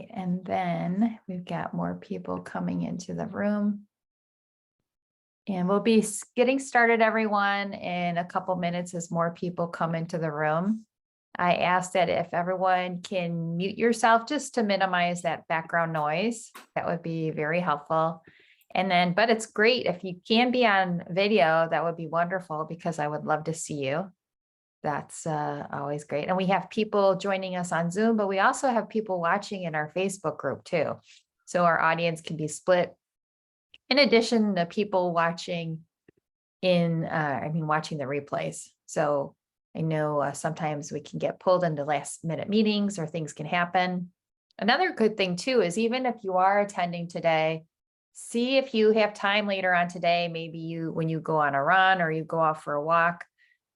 right, and then we've got more people coming into the room. And we'll be getting started, everyone, in a couple minutes as more people come into the room. I asked that if everyone can mute yourself just to minimize that background noise, that would be very helpful. And then, but it's great if you can be on video, that would be wonderful because I would love to see you. That's always great. And we have people joining us on Zoom, but we also have people watching in our Facebook group too. So our audience can be split. In addition to people watching watching the replays. So I know sometimes we can get pulled into last minute meetings or things can happen. Another good thing too is even if you are attending today, see if you have time later on today, maybe when you go on a run or you go off for a walk,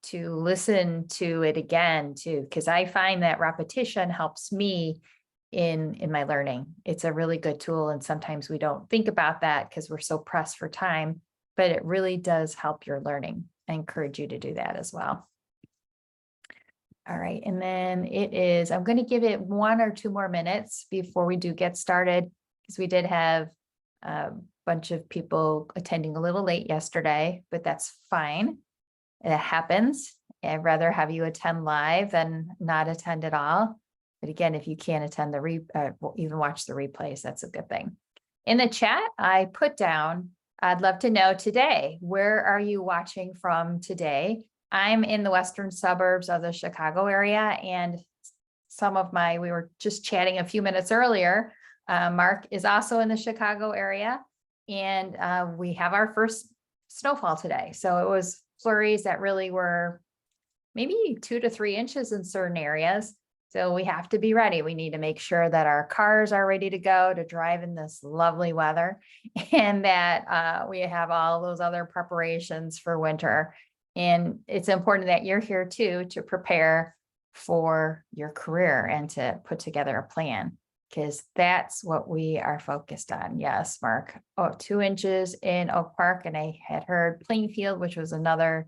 to listen to it again too, because I find that repetition helps me in my learning. It's a really good tool. And sometimes we don't think about that because we're so pressed for time, but it really does help your learning. I encourage you to do that as well. All right, and then I'm going to give it 1 or 2 more minutes before we do get started, because we did have a bunch of people attending a little late yesterday, but that's fine. It happens. I'd rather have you attend live than not attend at all. But again, if you can't attend even watch the replays, that's a good thing. In the chat, I put down, I'd love to know today, where are you watching from today? I'm in the western suburbs of the Chicago area, and we were just chatting a few minutes earlier. Mark is also in the Chicago area, and we have our first snowfall today. So it was flurries that really were maybe 2 to 3 inches in certain areas. So we have to be ready. We need to make sure that our cars are ready to go to drive in this lovely weather, and that we have all those other preparations for winter. And it's important that you're here too, to prepare for your career and to put together a plan, because that's what we are focused on. Yes, Mark. 2 inches in Oak Park. And I had heard Plainfield, which was another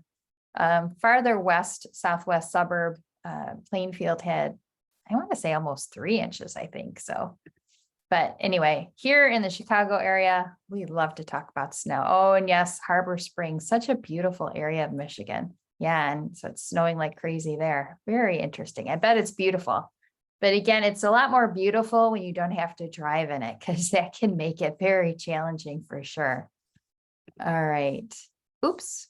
farther west, southwest suburb. Plainfield had, I want to say, almost 3 inches, I think. So, but anyway, here in the Chicago area, we love to talk about snow. Oh, and yes, Harbor Springs, such a beautiful area of Michigan. Yeah, and so it's snowing like crazy there. Very interesting. I bet it's beautiful. But again, it's a lot more beautiful when you don't have to drive in it, because that can make it very challenging for sure. All right. Oops,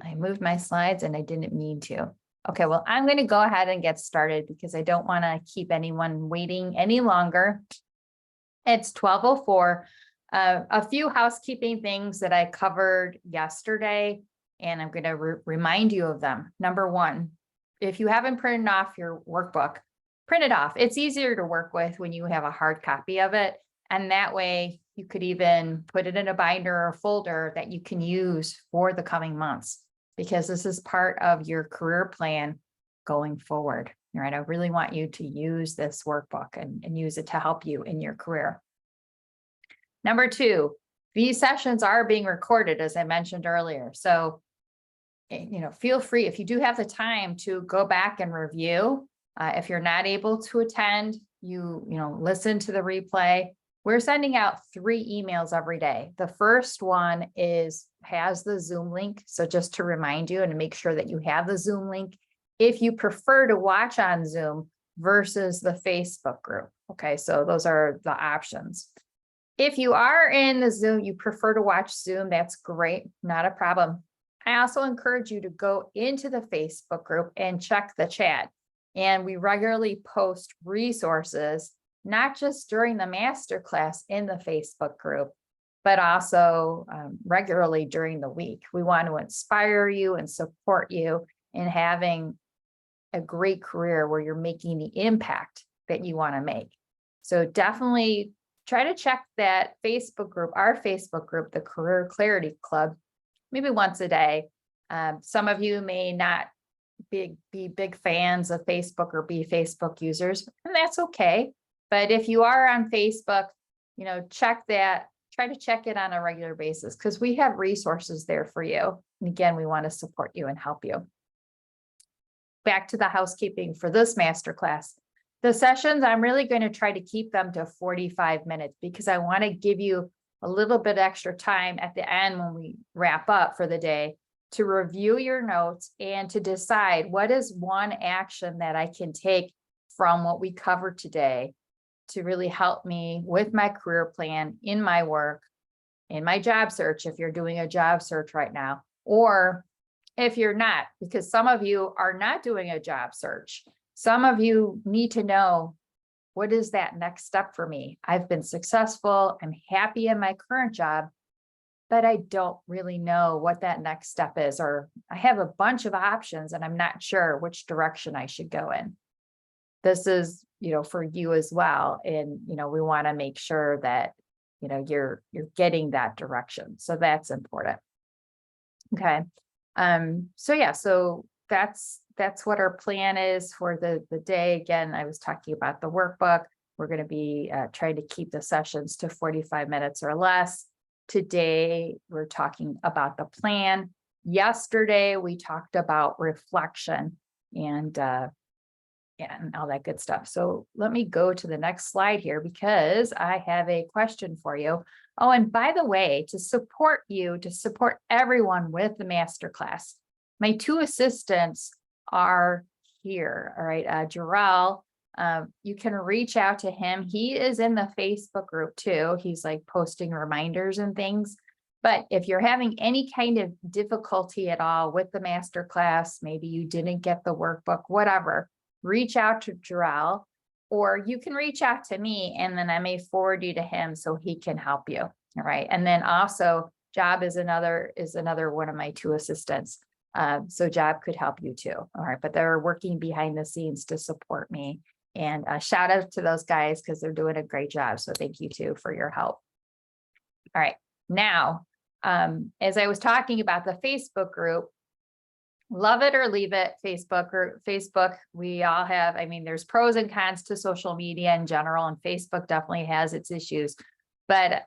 I moved my slides and I didn't mean to. Okay, well, I'm going to go ahead and get started because I don't want to keep anyone waiting any longer. It's 12:04. A few housekeeping things that I covered yesterday, and I'm going to remind you of them. Number 1, if you haven't printed off your workbook, print it off. It's easier to work with when you have a hard copy of it. And that way you could even put it in a binder or folder that you can use for the coming months, because this is part of your career plan going forward. Right? I really want you to use this workbook and use it to help you in your career. Number 2, these sessions are being recorded, as I mentioned earlier. So, feel free, if you do have the time, to go back and review. If you're not able to attend, listen to the replay. We're sending out 3 emails every day. The first one has the Zoom link. So just to remind you and to make sure that you have the Zoom link, if you prefer to watch on Zoom versus the Facebook group. Okay, so those are the options. If you are in the Zoom, you prefer to watch Zoom, that's great, not a problem. I also encourage you to go into the Facebook group and check the chat. And we regularly post resources, not just during the masterclass in the Facebook group, but also regularly during the week. We want to inspire you and support you in having a great career where you're making the impact that you want to make. So definitely try to check that Facebook group, our Facebook group, the Career Clarity Club, maybe once a day. Some of you may not be big fans of Facebook or be Facebook users, and that's okay. But if you are on Facebook, check that, try to check it on a regular basis, because we have resources there for you. And again, we want to support you and help you. Back to the housekeeping for this masterclass. The sessions, I'm really going to try to keep them to 45 minutes because I want to give you a little bit extra time at the end when we wrap up for the day to review your notes and to decide what is one action that I can take from what we covered today to really help me with my career plan, in my work, in my job search, if you're doing a job search right now, or if you're not, because some of you are not doing a job search. Some of you need to know, what is that next step for me? I've been successful, I'm happy in my current job, but I don't really know what that next step is, or I have a bunch of options and I'm not sure which direction I should go in. This is, for you as well. And, we want to make sure that, you're getting that direction. So that's important. Okay. So yeah, so that's what our plan is for the day. Again, I was talking about the workbook. We're going to be trying to keep the sessions to 45 minutes or less. Today, we're talking about the plan. Yesterday, we talked about reflection and all that good stuff. So let me go to the next slide here because I have a question for you. Oh, and by the way, to support you, to support everyone with the masterclass, my two assistants are here. All right, Jarrell, you can reach out to him. He is in the Facebook group too. He's like posting reminders and things. But if you're having any kind of difficulty at all with the masterclass, maybe you didn't get the workbook, whatever, reach out to Jarrell, or you can reach out to me and then I may forward you to him so he can help you. All right. And then also Job is another one of my two assistants. So Job could help you too. All right. But they're working behind the scenes to support me, and shout out to those guys because they're doing a great job. So thank you too for your help. All right. Now, as I was talking about the Facebook group, love it or leave it, Facebook, we all have, there's pros and cons to social media in general, and Facebook definitely has its issues. But,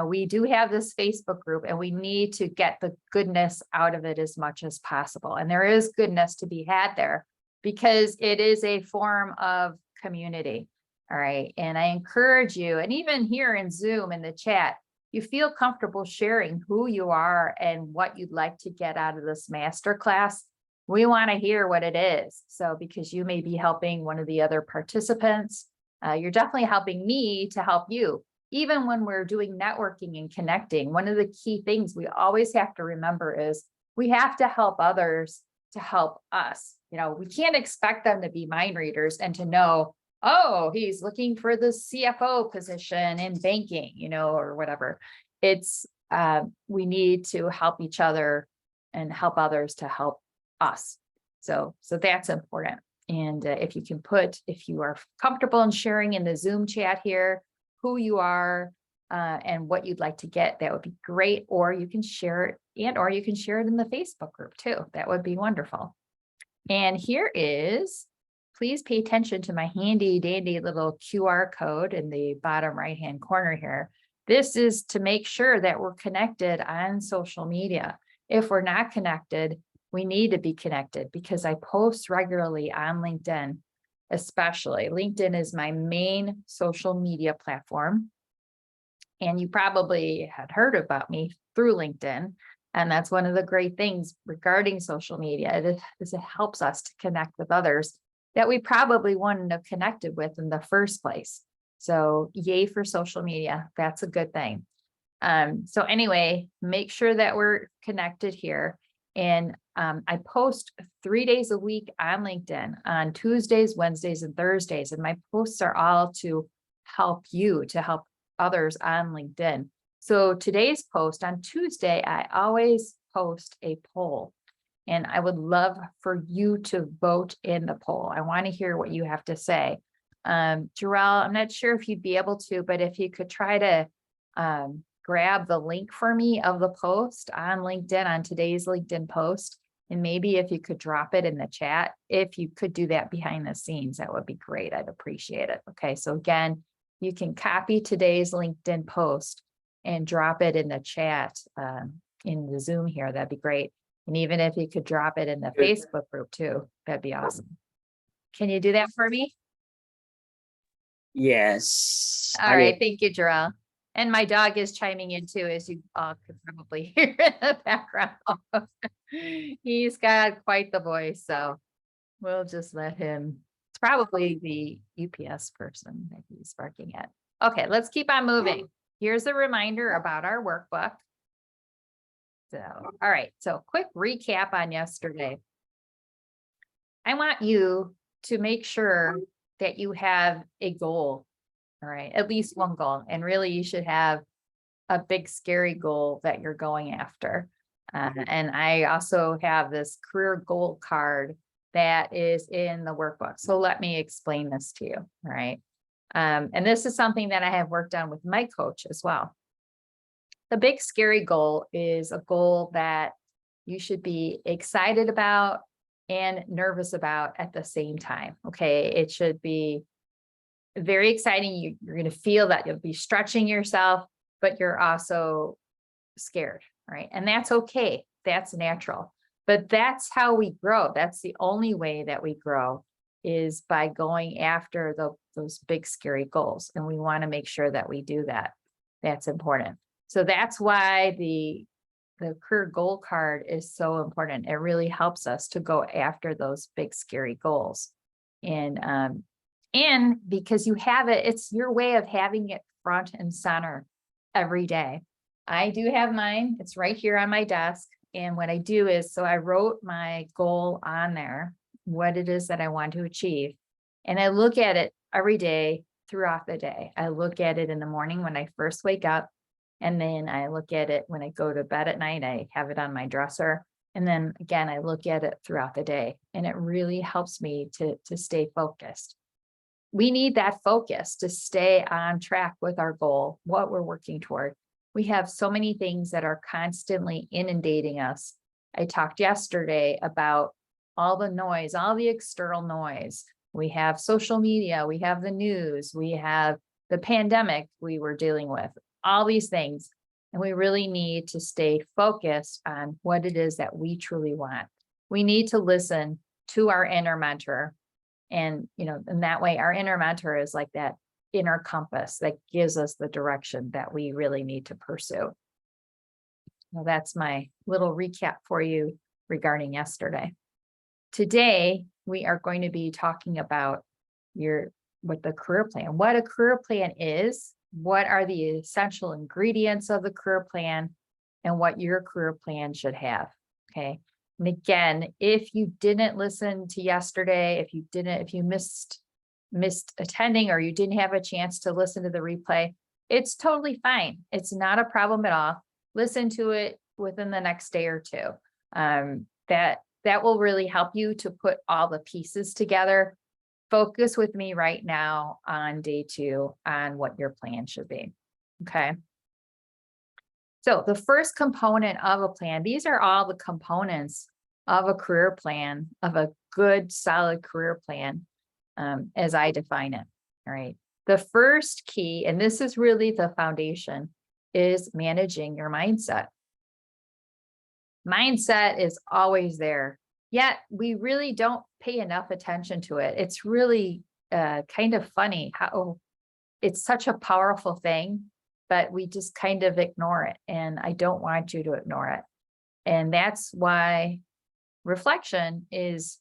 we do have this Facebook group and we need to get the goodness out of it as much as possible. And there is goodness to be had there because it is a form of community. All right. And I encourage you, and even here in Zoom in the chat, you feel comfortable sharing who you are and what you'd like to get out of this masterclass. We want to hear what it is. So because you may be helping one of the other participants, you're definitely helping me to help you. Even when we're doing networking and connecting, one of the key things we always have to remember is we have to help others to help us. We can't expect them to be mind readers and to know, oh, he's looking for the CFO position in banking, or whatever. It's we need to help each other and help others to help us. So that's important. And if you are comfortable in sharing in the Zoom chat here, who you are and what you'd like to get, that would be great. Or you can share it, or you can share it in the Facebook group too. That would be wonderful. And here is, please pay attention to my handy dandy little QR code in the bottom right-hand corner here. This is to make sure that we're connected on social media. If we're not connected, we need to be connected because I post regularly on LinkedIn, especially. LinkedIn is my main social media platform. And you probably had heard about me through LinkedIn. And that's one of the great things regarding social media. It helps us to connect with others that we probably wouldn't have connected with in the first place. So yay for social media. That's a good thing. So anyway, make sure that we're connected here. And I post 3 days a week on LinkedIn on Tuesdays, Wednesdays, and Thursdays. And my posts are all to help you, to help others on LinkedIn. So today's post on Tuesday, I always post a poll. And I would love for you to vote in the poll. I want to hear what you have to say. Jarrell, I'm not sure if you'd be able to, but if you could try to grab the link for me of the post on LinkedIn, on today's LinkedIn post, and maybe if you could drop it in the chat, if you could do that behind the scenes, that would be great. I'd appreciate it. Okay, so again, you can copy today's LinkedIn post and drop it in the chat in the Zoom here. That'd be great. And even if you could drop it in the Facebook group too, that'd be awesome. Can you do that for me? Yes, All right. Thank you, Jarrell. And my dog is chiming in too, as you all could probably hear in the background. He's got quite the voice, so we'll just let him. It's probably the UPS person that he's barking at. Okay, let's keep on moving. Here's a reminder about our workbook. So, all right, so quick recap on yesterday. I want you to make sure that you have a goal, all right, at least one goal. And really, you should have a big, scary goal that you're going after. And I also have this career goal card that is in the workbook. So let me explain this to you, all right? And this is something that I have worked on with my coach as well. The big, scary goal is a goal that you should be excited about and nervous about at the same time. Okay. It should be very exciting. You're going to feel that you'll be stretching yourself, but you're also scared, right? And that's okay. That's natural. But that's how we grow. That's the only way that we grow, is by going after those big, scary goals. And we want to make sure that we do that. That's important. So that's why the career goal card is so important. It really helps us to go after those big, scary goals. And because you have it, it's your way of having it front and center every day. I do have mine. It's right here on my desk. And what I do is, so I wrote my goal on there, what it is that I want to achieve. And I look at it every day throughout the day. I look at it in the morning when I first wake up. And then I look at it when I go to bed at night. I have it on my dresser. And then again, I look at it throughout the day. And it really helps me to stay focused. We need that focus to stay on track with our goal, what we're working toward. We have so many things that are constantly inundating us. I talked yesterday about all the noise, all the external noise. We have social media, we have the news, we have the pandemic we were dealing with, all these things. And we really need to stay focused on what it is that we truly want. We need to listen to our inner mentor. And, in that way, our inner mentor is like that inner compass that gives us the direction that we really need to pursue. Well, that's my little recap for you regarding yesterday. Today, we are going to be talking about what the career plan, what a career plan is, what are the essential ingredients of the career plan, and what your career plan should have. Okay. And again, if you didn't listen to yesterday, if you missed attending, or you didn't have a chance to listen to the replay, it's totally fine. It's not a problem at all. Listen to it within the next day or two. That will really help you to put all the pieces together. Focus with me right now on day 2 on what your plan should be. Okay. So the first component of a plan, these are all the components of a career plan, of a good, solid career plan, as I define it. All right. The first key, and this is really the foundation, is managing your mindset. Mindset is always there, yet we really don't pay enough attention to it. It's really kind of funny how it's such a powerful thing, but we just kind of ignore it. And I don't want you to ignore it. And that's why reflection is,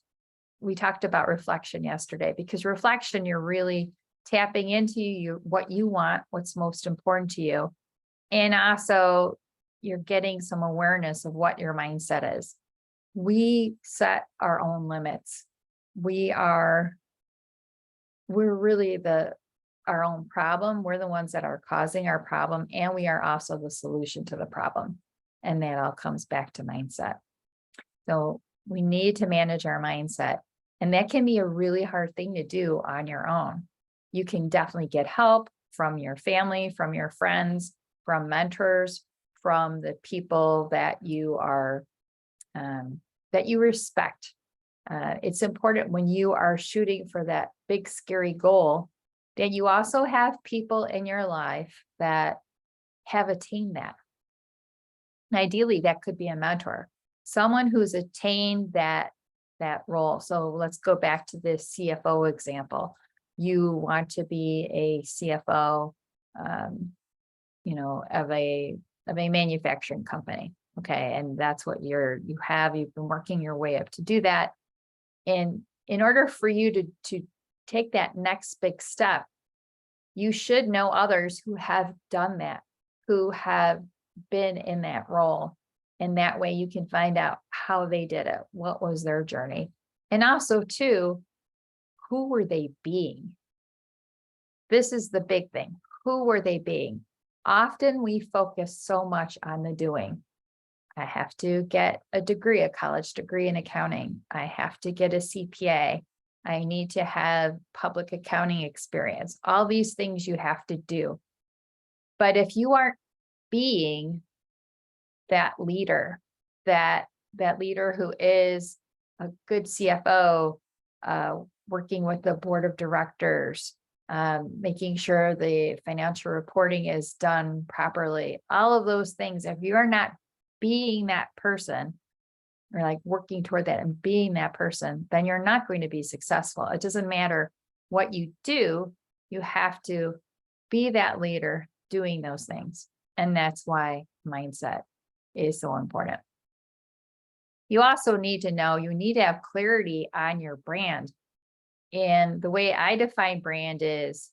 we talked about reflection yesterday, because reflection, you're really tapping into what you want, what's most important to you. And also you're getting some awareness of what your mindset is. We set our own limits. We're really our own problem. We're the ones that are causing our problem, and we are also the solution to the problem. And that all comes back to mindset. So we need to manage our mindset. And that can be a really hard thing to do on your own. You can definitely get help from your family, from your friends, from mentors, from the people that you are, that you respect. It's important when you are shooting for that big, scary goal, that you also have people in your life that have attained that. And ideally, that could be a mentor, someone who's attained that role. So let's go back to this CFO example. you want to be a CFO, of a manufacturing company. Okay. And that's what you've been working your way up to do that. And in order for you to take that next big step, you should know others who have done that, who have been in that role. And that way you can find out how they did it. What was their journey? And also too, who were they being? This is the big thing. Who were they being? Often we focus so much on the doing. I have to get a degree, a college degree in accounting. I have to get a CPA. I need to have public accounting experience. All these things you have to do. But if you aren't being that leader, that leader who is a good CFO, working with the board of directors, making sure the financial reporting is done properly, all of those things, if you are not being that person, or like working toward that and being that person, then you're not going to be successful. It doesn't matter what you do, you have to be that leader doing those things. And that's why mindset is so important. You also need to know, you need to have clarity on your brand. And the way I define brand is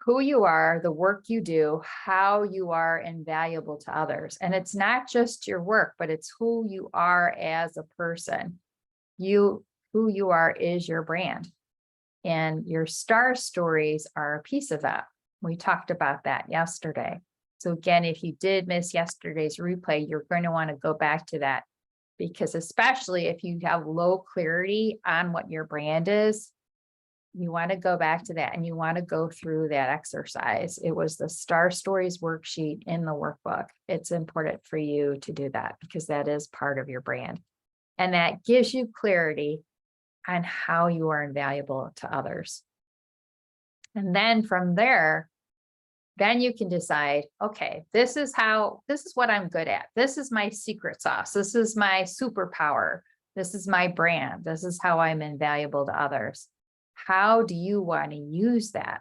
who you are, the work you do, how you are invaluable to others. And it's not just your work, but it's who you are as a person. Who you are is your brand. And your star stories are a piece of that. We talked about that yesterday. So again, if you did miss yesterday's replay, you're going to want to go back to that, because especially if you have low clarity on what your brand is, you want to go back to that and you want to go through that exercise. It was the Star Stories worksheet in the workbook. It's important for you to do that because that is part of your brand. And that gives you clarity on how you are invaluable to others. And then from there, then you can decide, okay, this is what I'm good at. This is my secret sauce. This is my superpower. This is my brand. This is how I'm invaluable to others. How do you want to use that?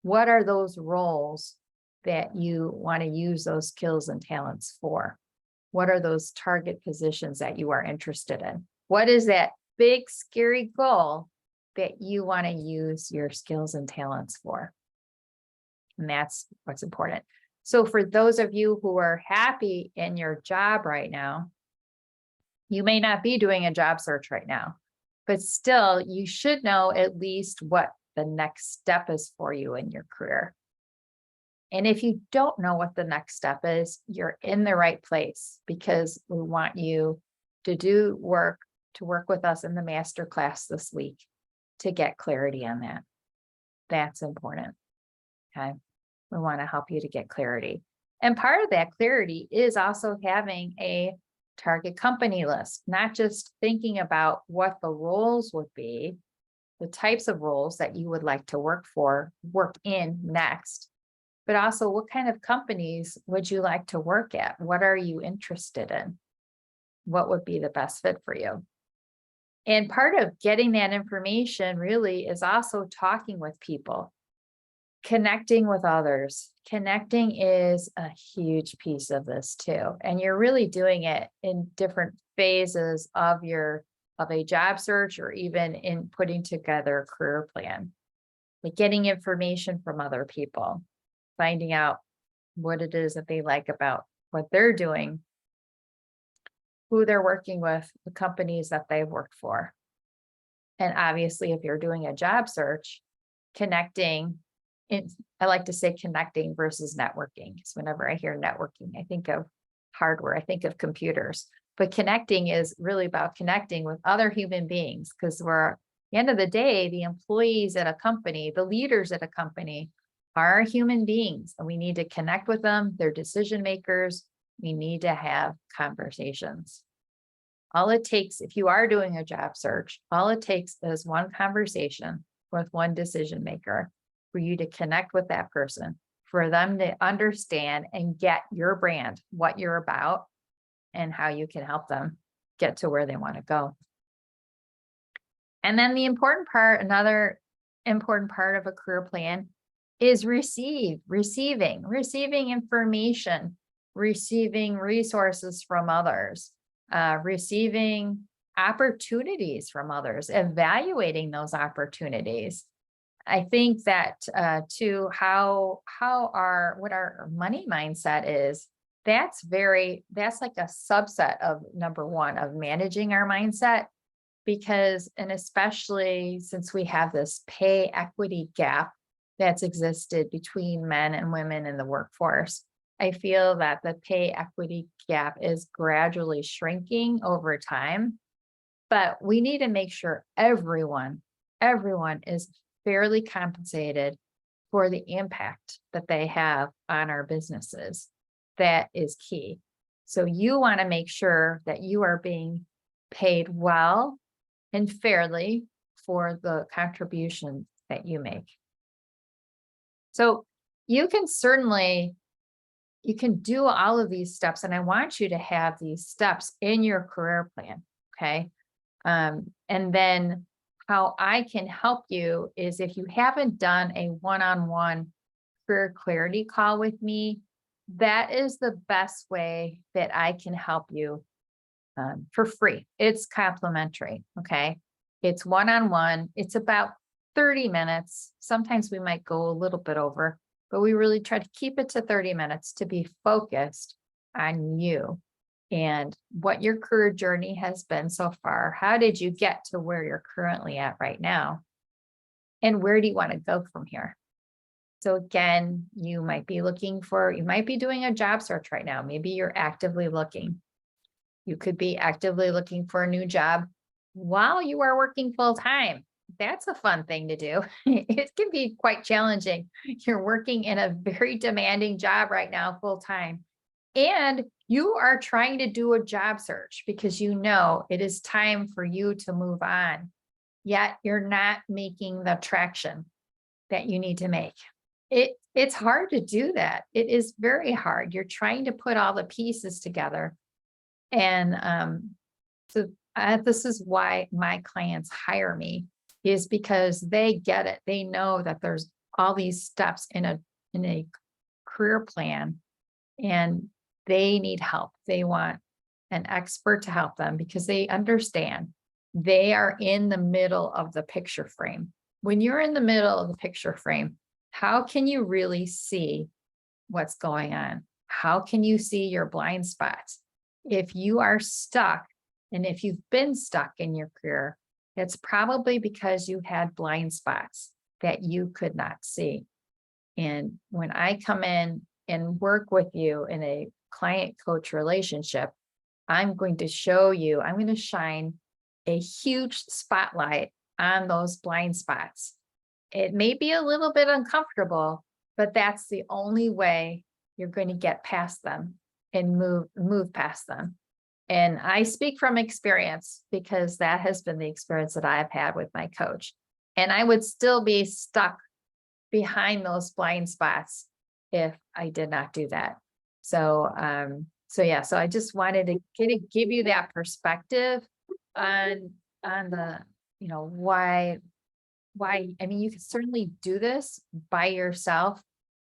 What are those roles that you want to use those skills and talents for? What are those target positions that you are interested in? What is that big, scary goal that you want to use your skills and talents for? And that's what's important. So for those of you who are happy in your job right now, you may not be doing a job search right now, but still you should know at least what the next step is for you in your career. And if you don't know what the next step is, you're in the right place, because we want you to work with us in the masterclass this week to get clarity on that. That's important. Okay. We want to help you to get clarity. And part of that clarity is also having a target company list, not just thinking about what the roles would be, the types of roles that you would like to work in next, but also what kind of companies would you like to work at? What are you interested in? What would be the best fit for you? And part of getting that information really is also talking with people, connecting with others. Connecting is a huge piece of this too. And you're really doing it in different phases of a job search, or even in putting together a career plan, like getting information from other people, finding out what it is that they like about what they're doing, who they're working with, the companies that they've worked for. And obviously, if you're doing a job search, connecting, I like to say connecting versus networking, because whenever I hear networking, I think of hardware, I think of computers. But connecting is really about connecting with other human beings, because at the end of the day, the employees at a company, the leaders at a company are human beings, and we need to connect with them. They're decision makers. We need to have conversations. All it takes, if you are doing a job search, all it takes is one conversation with one decision maker for you to connect with that person, for them to understand and get your brand, what you're about, and how you can help them get to where they want to go. And then the important part, another important part of a career plan is receiving information, receiving resources from others, receiving opportunities from others, evaluating those opportunities. I think that to what our money mindset is, that's like a subset of number one of managing our mindset, because, and especially since we have this pay equity gap that's existed between men and women in the workforce, I feel that the pay equity gap is gradually shrinking over time, but we need to make sure everyone is fairly compensated for the impact that they have on our businesses. That is key. So you want to make sure that you are being paid well and fairly for the contribution that you make. So you can do all of these steps, and I want you to have these steps in your career plan. Okay. And then how I can help you is, if you haven't done a one-on-one career clarity call with me, that is the best way that I can help you for free. It's complimentary. Okay. It's one-on-one. It's about 30 minutes. Sometimes we might go a little bit over, but we really try to keep it to 30 minutes to be focused on you and what your career journey has been so far. How did you get to where you're currently at right now? And where do you want to go from here? So again, you might be doing a job search right now. Maybe you're actively looking. You could be actively looking for a new job while you are working full time. That's a fun thing to do. It can be quite challenging. You're working in a very demanding job right now, full time, and you are trying to do a job search because you know it is time for you to move on, yet you're not making the traction that you need to make. It's hard to do that. It is very hard. You're trying to put all the pieces together. And this is why my clients hire me, is because they get it. They know that there's all these steps in a career plan, and they need help. They want an expert to help them because they understand they are in the middle of the picture frame. When you're in the middle of the picture frame, how can you really see what's going on? How can you see your blind spots? If you are stuck, and if you've been stuck in your career, it's probably because you had blind spots that you could not see. And when I come in and work with you in a client coach relationship, I'm going to shine a huge spotlight on those blind spots. It may be a little bit uncomfortable, but that's the only way you're going to get past them and move past them. And I speak from experience because that has been the experience that I've had with my coach. And I would still be stuck behind those blind spots if I did not do that. So I just wanted to give you that perspective on the, why, I mean, you can certainly do this by yourself,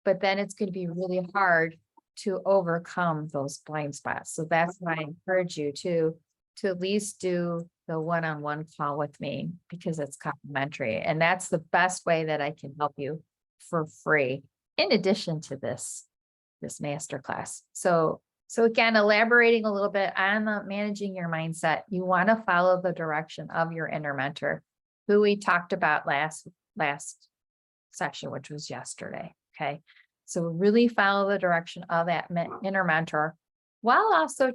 but then it's going to be really hard to overcome those blind spots. So that's why I encourage you to at least do the one-on-one call with me, because it's complimentary. And that's the best way that I can help you for free, in addition to this masterclass. So again, elaborating a little bit on the managing your mindset, you want to follow the direction of your inner mentor, who we talked about last session, which was yesterday. Okay. So really follow the direction of that inner mentor, while also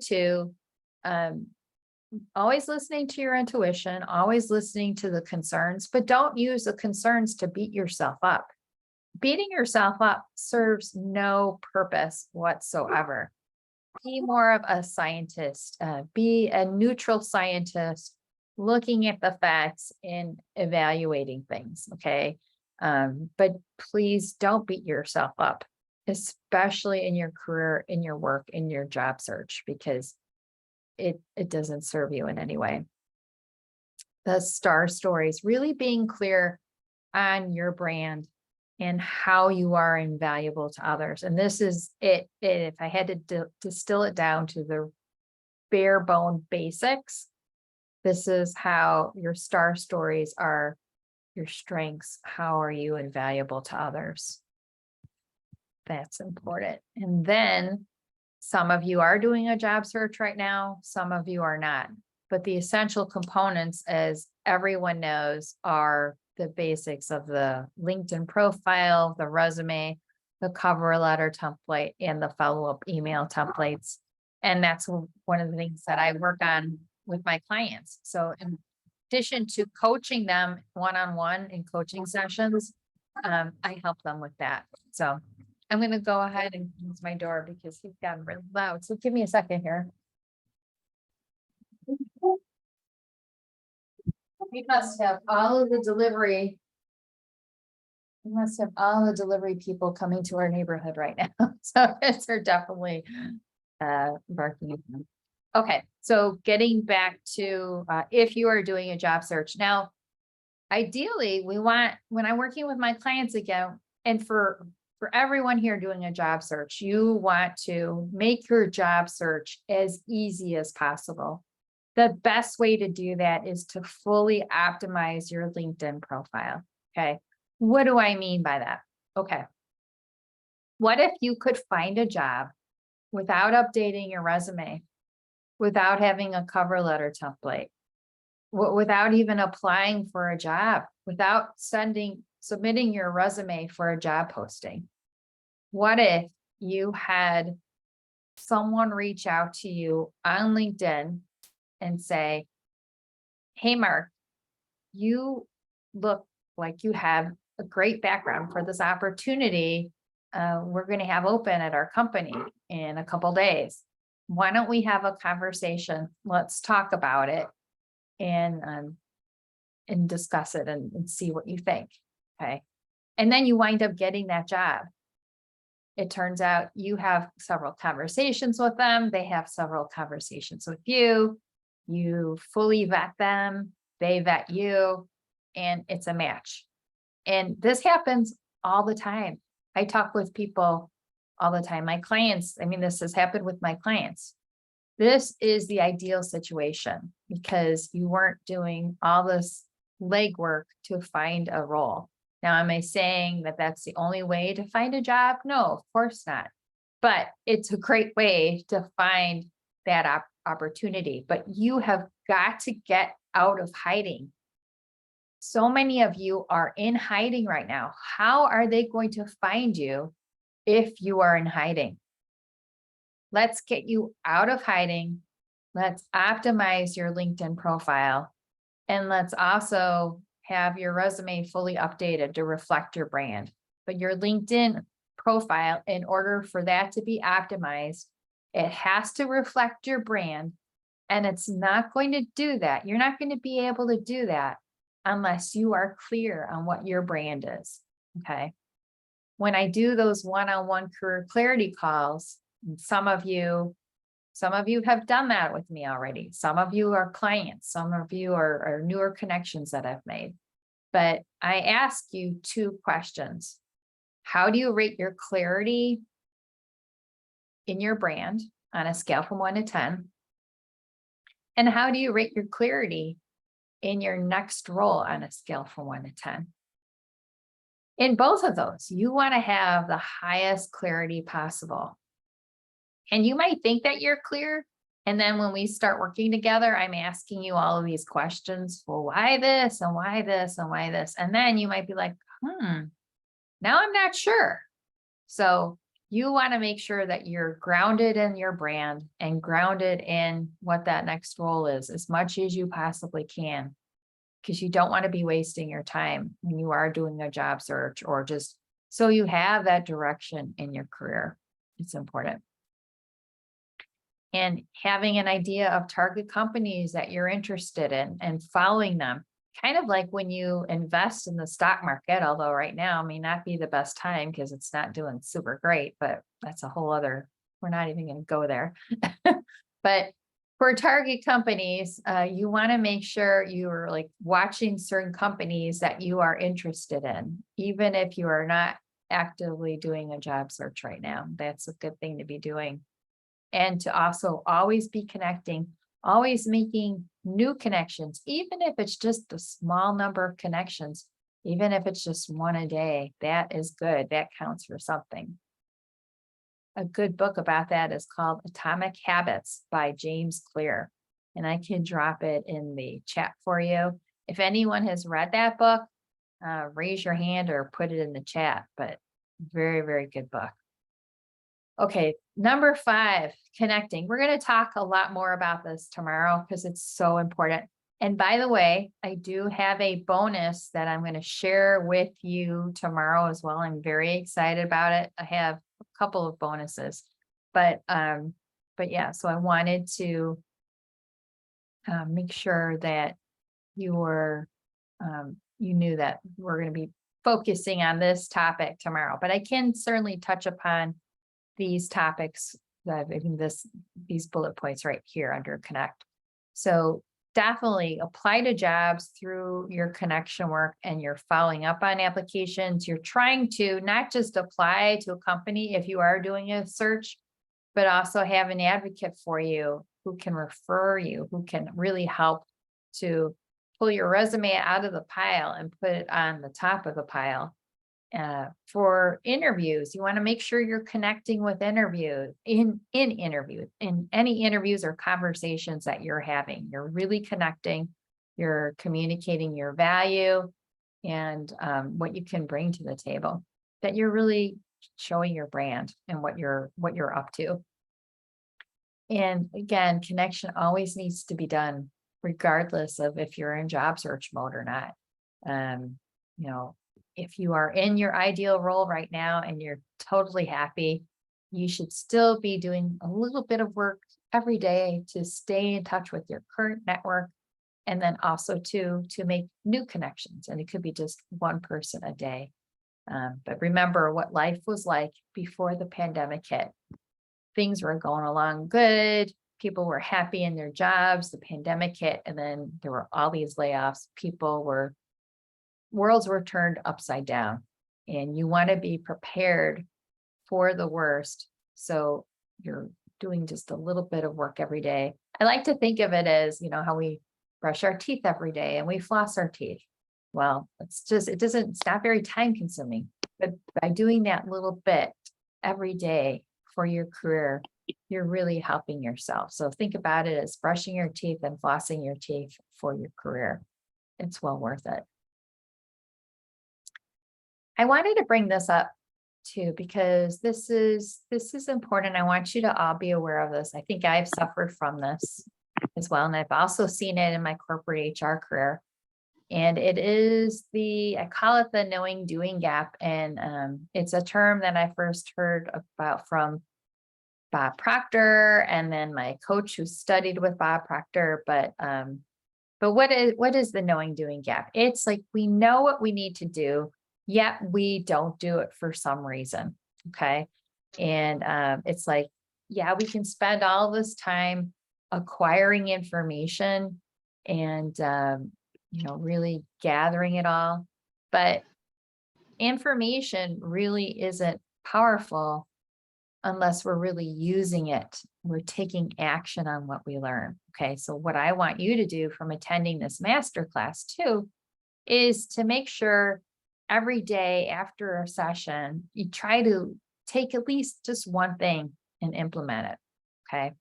always listening to your intuition, always listening to the concerns, but don't use the concerns to beat yourself up. Beating yourself up serves no purpose whatsoever. Be more of a scientist, be a neutral scientist, looking at the facts and evaluating things. Okay. But please don't beat yourself up, especially in your career, in your work, in your job search, because it doesn't serve you in any way. The star stories, really being clear on your brand and how you are invaluable to others. And this is it. If I had to distill it down to the bare bone basics, this is how your star stories are your strengths. How are you invaluable to others? That's important. And then some of you are doing a job search right now, some of you are not. But the essential components, as everyone knows, are the basics of the LinkedIn profile, the resume, the cover letter template, and the follow-up email templates. And that's one of the things that I work on with my clients. So in addition to coaching them one-on-one in coaching sessions, I help them with that. So I'm going to go ahead and close my door because he's gotten really loud. So give me a second here. We must have all of the delivery. We must have all the delivery people coming to our neighborhood right now. So they're definitely barking at them. Okay, so getting back to if you are doing a job search. Now, ideally, we want, when I'm working with my clients again, and for everyone here doing a job search, you want to make your job search as easy as possible. The best way to do that is to fully optimize your LinkedIn profile. Okay. What do I mean by that? Okay. What if you could find a job without updating your resume, without having a cover letter template, without even applying for a job, without submitting your resume for a job posting? What if you had someone reach out to you on LinkedIn and say, hey, Mark, you look like you have a great background for this opportunity. We're going to have open at our company in a couple days. Why don't we have a conversation? Let's talk about it and discuss it and see what you think. Okay. And then you wind up getting that job. It turns out you have several conversations with them. They have several conversations with you. You fully vet them. They vet you, and it's a match. And this happens all the time. I talk with people all the time. My clients, I mean, this has happened with my clients. This is the ideal situation because you weren't doing all this legwork to find a role. Now, am I saying that that's the only way to find a job? No, of course not. But it's a great way to find that opportunity. But you have got to get out of hiding. So many of you are in hiding right now. How are they going to find you if you are in hiding? Let's get you out of hiding. Let's optimize your LinkedIn profile. And let's also have your resume fully updated to reflect your brand. But your LinkedIn profile, in order for that to be optimized, it has to reflect your brand. And it's not going to do that. You're not going to be able to do that unless you are clear on what your brand is. Okay. When I do those one-on-one career clarity calls, some of you have done that with me already. Some of you are clients. Some of you are newer connections that I've made. But I ask you two questions. How do you rate your clarity in your brand on a scale from 1 to 10? And how do you rate your clarity in your next role on a scale from 1 to 10? In both of those, you want to have the highest clarity possible. And you might think that you're clear. And then when we start working together, I'm asking you all of these questions. Well, why this and why this and why this? And then you might be like, now I'm not sure. So you want to make sure that you're grounded in your brand and grounded in what that next role is as much as you possibly can, because you don't want to be wasting your time when you are doing a job search, or just so you have that direction in your career. It's important. And having an idea of target companies that you're interested in and following them, kind of like when you invest in the stock market, although right now may not be the best time because it's not doing super great, but that's a whole other, we're not even going to go there. But For target companies, you want to make sure you are like watching certain companies that you are interested in, even if you are not actively doing a job search right now. That's a good thing to be doing. And to also always be connecting, always making new connections, even if it's just a small number of connections, even if it's just one a day, that is good. That counts for something. A good book about that is called Atomic Habits by James Clear. And I can drop it in the chat for you. If anyone has read that book, raise your hand or put it in the chat, but very, very good book. Okay, number 5, connecting. We're going to talk a lot more about this tomorrow because it's so important. And by the way, I do have a bonus that I'm going to share with you tomorrow as well. I'm very excited about it. I have a couple of bonuses, but yeah, so I wanted to make sure that you were, you knew that we're going to be focusing on this topic tomorrow, but I can certainly touch upon these topics that in these bullet points right here under connect. So definitely apply to jobs through your connection work, and you're following up on applications. You're trying to not just apply to a company if you are doing a search, but also have an advocate for you who can refer you, who can really help to pull your resume out of the pile and put it on the top of the pile. For interviews, you want to make sure you're connecting with interviews in any interviews or conversations that you're having. You're really connecting, you're communicating your value and what you can bring to the table, that you're really showing your brand and what you're up to. And again, connection always needs to be done regardless of if you're in job search mode or not. You know, if you are in your ideal role right now and you're totally happy, you should still be doing a little bit of work every day to stay in touch with your current network, and then also to make new connections. And it could be just one person a day. But remember what life was like before the pandemic hit. Things were going along good. People were happy in their jobs. The pandemic hit, and then there were all these layoffs. Worlds were turned upside down, and you want to be prepared for the worst. So you're doing just a little bit of work every day. I like to think of it as, how we brush our teeth every day and we floss our teeth. Well, it's not very time consuming, but by doing that little bit every day for your career, you're really helping yourself. So think about it as brushing your teeth and flossing your teeth for your career. It's well worth it. I wanted to bring this up too, because this is important. I want you to all be aware of this. I think I've suffered from this as well. And I've also seen it in my corporate HR career. And it is I call it the knowing doing gap. And it's a term that I first heard about from Bob Proctor, and then my coach who studied with Bob Proctor. But what is the knowing doing gap? It's like we know what we need to do, yet we don't do it for some reason. Okay. And it's like, yeah, we can spend all this time acquiring information and, really gathering it all. But information really isn't powerful unless we're really using it. We're taking action on what we learn. Okay. So what I want you to do from attending this masterclass too, is to make sure every day after a session, you try to take at least just one thing and implement it. Okay.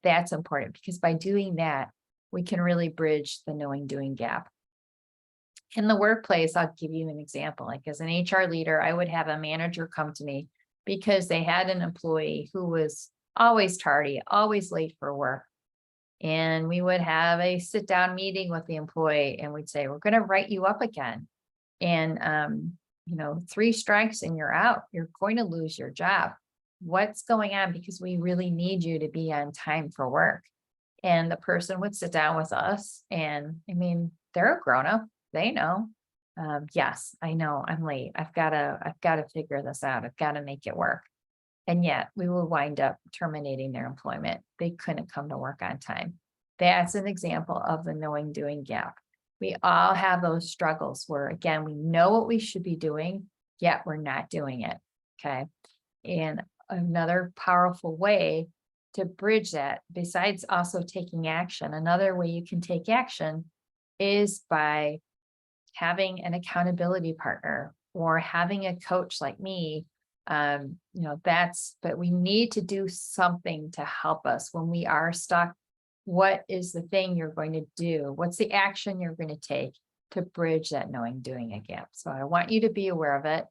That's important, because by doing that, we can really bridge the knowing doing gap. In the workplace, I'll give you an example. Like as an HR leader, I would have a manager come to me because they had an employee who was always tardy, always late for work. And we would have a sit down meeting with the employee and we'd say, we're going to write you up again. And, 3 strikes and you're out. You're going to lose your job. What's going on? Because we really need you to be on time for work. And the person would sit down with us, and they're a grown up. They know, yes, I know I'm late. I've got to figure this out. I've got to make it work. And yet we will wind up terminating their employment. They couldn't come to work on time. That's an example of the knowing doing gap. We all have those struggles where, again, we know what we should be doing, yet we're not doing it. Okay. And another powerful way to bridge that, besides also taking action, another way you can take action is by having an accountability partner or having a coach like me. But we need to do something to help us when we are stuck. What is the thing you're going to do? What's the action you're going to take to bridge that knowing doing a gap? So I want you to be aware of it.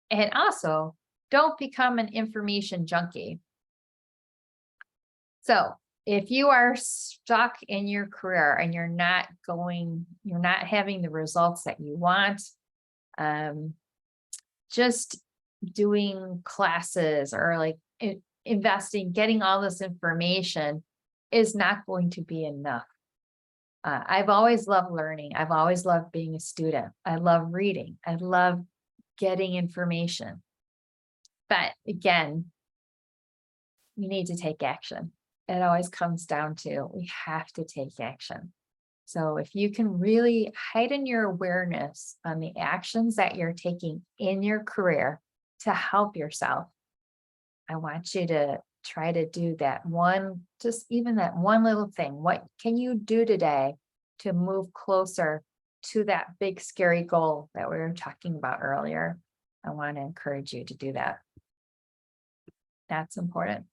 And also, don't become an information junkie. So if you are stuck in your career and you're not having the results that you want, just doing classes or like investing, getting all this information is not going to be enough. I've always loved learning. I've always loved being a student. I love reading. I love getting information. But again, we need to take action. It always comes down to we have to take action. So if you can really heighten your awareness on the actions that you're taking in your career to help yourself, I want you to try to do that one, just even that one little thing. What can you do today to move closer to that big, scary goal that we were talking about earlier? I want to encourage you to do that. That's important.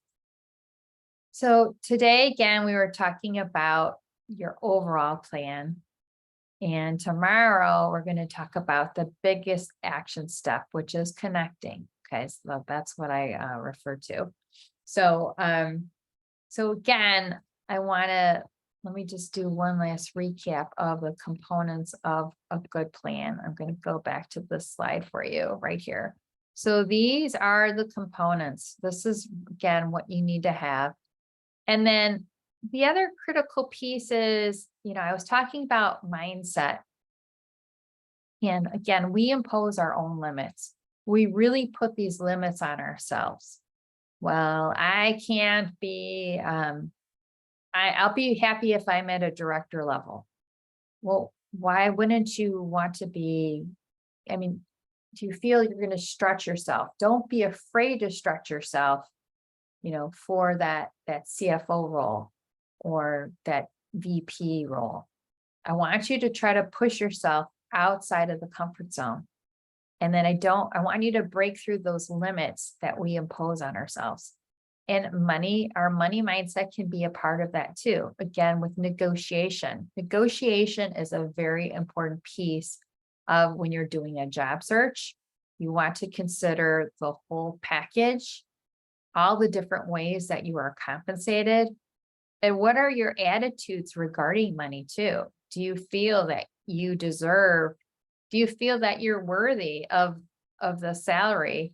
So today, again, we were talking about your overall plan. And tomorrow, we're going to talk about the biggest action step, which is connecting. Okay, so that's what I refer to. So, again, let me just do one last recap of the components of a good plan. I'm going to go back to this slide for you right here. So these are the components. This is, again, what you need to have. And then the other critical piece is, I was talking about mindset. And again, we impose our own limits. We really put these limits on ourselves. Well, I can't be, I'll be happy if I'm at a director level. Well, why wouldn't you want to be, do you feel you're going to stretch yourself? Don't be afraid to stretch yourself, for that CFO role or that VP role. I want you to try to push yourself outside of the comfort zone. And then I want you to break through those limits that we impose on ourselves. And our money mindset can be a part of that too. Again, with negotiation. Negotiation is a very important piece of when you're doing a job search. You want to consider the whole package, all the different ways that you are compensated, and what are your attitudes regarding money too? Do you feel that do you feel that you're worthy of the salary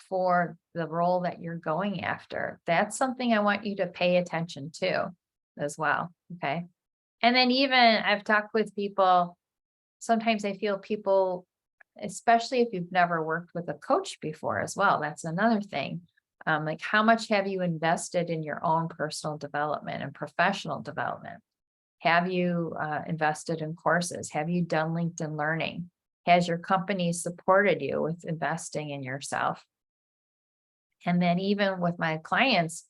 for the role that you're going after? That's something I want you to pay attention to as well. Okay. And then even I've talked with people, sometimes I feel people, especially if you've never worked with a coach before as well, that's another thing. Like how much have you invested in your own personal development and professional development? Have you invested in courses? Have you done LinkedIn Learning? Has your company supported you with investing in yourself? And then even with my clients,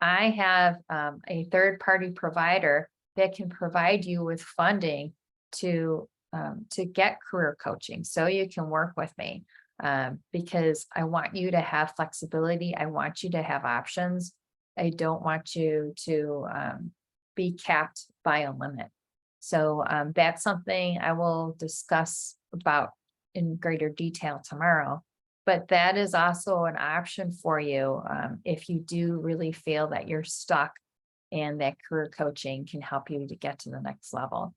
I have a third-party provider that can provide you with funding to get career coaching so you can work with me. Because I want you to have flexibility. I want you to have options. I don't want you to be capped by a limit. So that's something I will discuss about in greater detail tomorrow. But that is also an option for you if you do really feel that you're stuck and that career coaching can help you to get to the next level.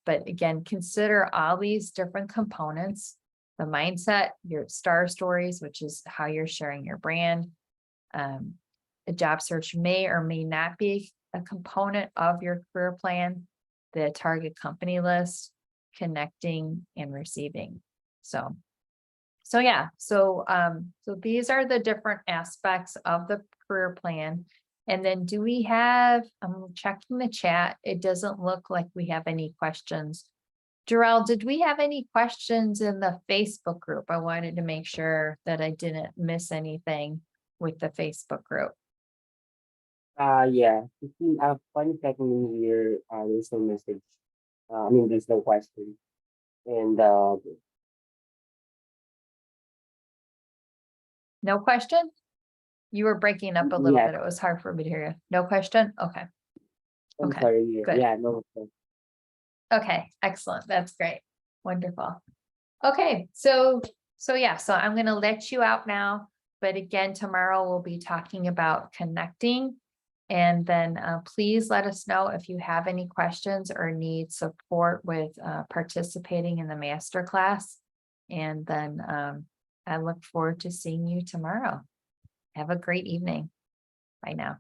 But again, consider all these different components. The mindset, your star stories, which is how you're sharing your brand. A job search may or may not be a component of your career plan. The target company list, connecting and receiving. So these are the different aspects of the career plan. And then do we have, I'm checking the chat. It doesn't look like we have any questions. Jarrell, did we have any questions in the Facebook group? I wanted to make sure that I didn't miss anything with the Facebook group. Yeah. Upon checking here, there's no message. I mean, there's no question. And No question? You were breaking up a little yeah, bit. It was hard for me to hear you. No question? Okay. I'm Okay, sorry. Yeah, good. yeah, no. Okay, excellent. That's great. Wonderful. Okay, so yeah, so I'm gonna let you out now. But again, tomorrow we'll be talking about connecting. And then please let us know if you have any questions or need support with participating in the masterclass. And then I look forward to seeing you tomorrow. Have a great evening. Bye now.